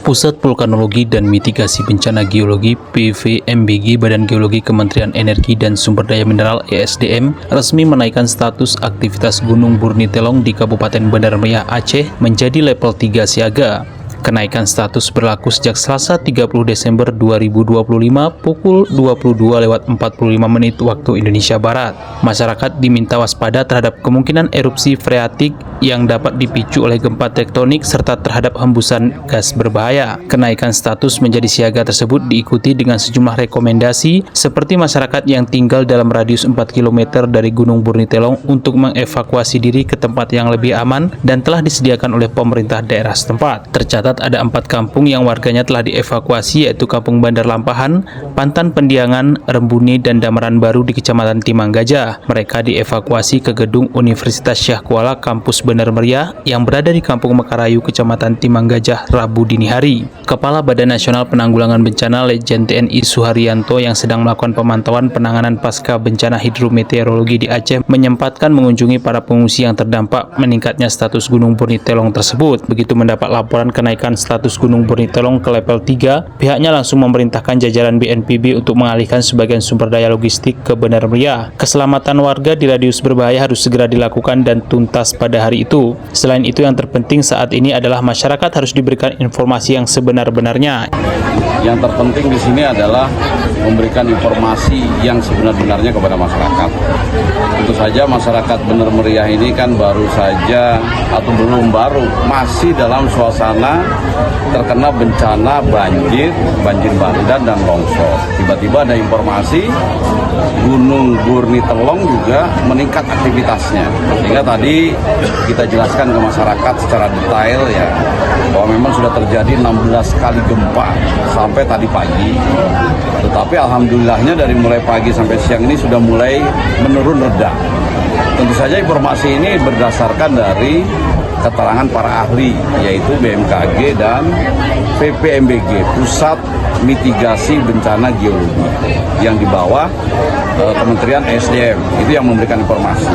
Pusat Vulkanologi dan Mitigasi Bencana Geologi (PVMBG) Badan Geologi Kementerian Energi dan Sumber Daya Mineral (ESDM) resmi menaikkan status aktivitas Gunung Burnitelong di Kabupaten Bandar Meriah, Aceh menjadi level 3 siaga. Kenaikan status berlaku sejak Selasa 30 Desember 2025 pukul 22.45 waktu Indonesia Barat. Masyarakat diminta waspada terhadap kemungkinan erupsi freatik yang dapat dipicu oleh gempa tektonik serta terhadap hembusan gas berbahaya. Kenaikan status menjadi siaga tersebut diikuti dengan sejumlah rekomendasi seperti masyarakat yang tinggal dalam radius 4 km dari Gunung Burnitelong untuk mengevakuasi diri ke tempat yang lebih aman dan telah disediakan oleh pemerintah daerah setempat. Tercatat ada 4 kampung yang warganya telah dievakuasi, yaitu Kampung Bandar Lampahan, Pantan Pendiangan, Rembuni, dan Damaran Baru di Kecamatan Timang Gajah. Mereka dievakuasi ke gedung Universitas Syah Kuala Kampus Bandar Meriah yang berada di Kampung Mekarayu, Kecamatan Timang Gajah, Rabu dini hari. Kepala Badan Nasional Penanggulangan Bencana Letjen TNI Suharyanto yang sedang melakukan pemantauan penanganan pasca bencana hidrometeorologi di Aceh menyempatkan mengunjungi para pengungsi yang terdampak meningkatnya status Gunung Burnitelong tersebut. Begitu mendapat laporan kenaikan status Gunung Burnitelong ke level 3, pihaknya langsung memerintahkan jajaran BNPB untuk mengalihkan sebagian sumber daya logistik ke Bandar Meriah. Keselamatan warga di radius berbahaya harus segera dilakukan dan tuntas pada hari itu. Selain itu, yang terpenting saat ini adalah masyarakat harus diberikan informasi yang sebenar-benarnya. Yang terpenting di sini adalah memberikan informasi yang sebenar-benarnya kepada masyarakat. Tentu saja masyarakat Bandar Meriah ini kan baru saja atau belum baru masih dalam suasana terkena bencana banjir bandang dan longsor. Tiba-tiba ada informasi Gunung Burnitelong juga meningkat aktivitasnya. Sehingga tadi kita jelaskan ke masyarakat secara detail ya bahwa memang sudah terjadi 16 kali gempa sampai tadi pagi. Tetapi alhamdulillahnya dari mulai pagi sampai siang ini sudah mulai menurun reda. Tentu saja informasi ini berdasarkan dari keterangan para ahli, yaitu BMKG dan PVMBG, Pusat Mitigasi Bencana Geologi, yang di bawah Kementerian ESDM, itu yang memberikan informasi.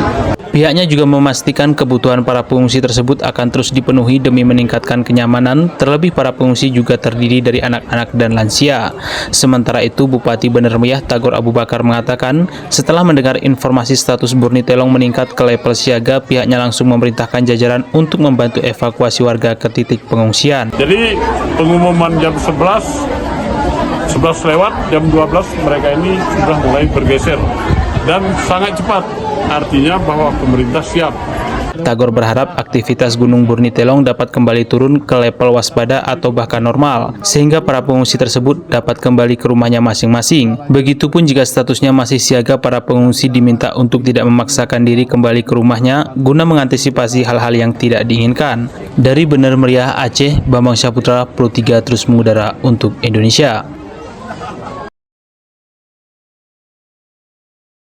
Pihaknya juga memastikan kebutuhan para pengungsi tersebut akan terus dipenuhi demi meningkatkan kenyamanan, terlebih para pengungsi juga terdiri dari anak-anak dan lansia. Sementara itu, Bupati Bandar Meriah Tagor Abu Bakar mengatakan, setelah mendengar informasi status Burnitelong meningkat ke level siaga, pihaknya langsung memerintahkan jajaran untuk membantu evakuasi warga ke titik pengungsian. Jadi pengumuman jam 11 lewat, jam 12 mereka ini sudah mulai bergeser dan sangat cepat. Artinya bahwa pemerintah siap. Tagor berharap aktivitas Gunung Burnitelong dapat kembali turun ke level waspada atau bahkan normal, sehingga para pengungsi tersebut dapat kembali ke rumahnya masing-masing. Begitupun jika statusnya masih siaga, para pengungsi diminta untuk tidak memaksakan diri kembali ke rumahnya guna mengantisipasi hal-hal yang tidak diinginkan. Dari Bandar Meriah, Aceh, Bambang Syaputra, Pro 3 terus mengudara untuk Indonesia.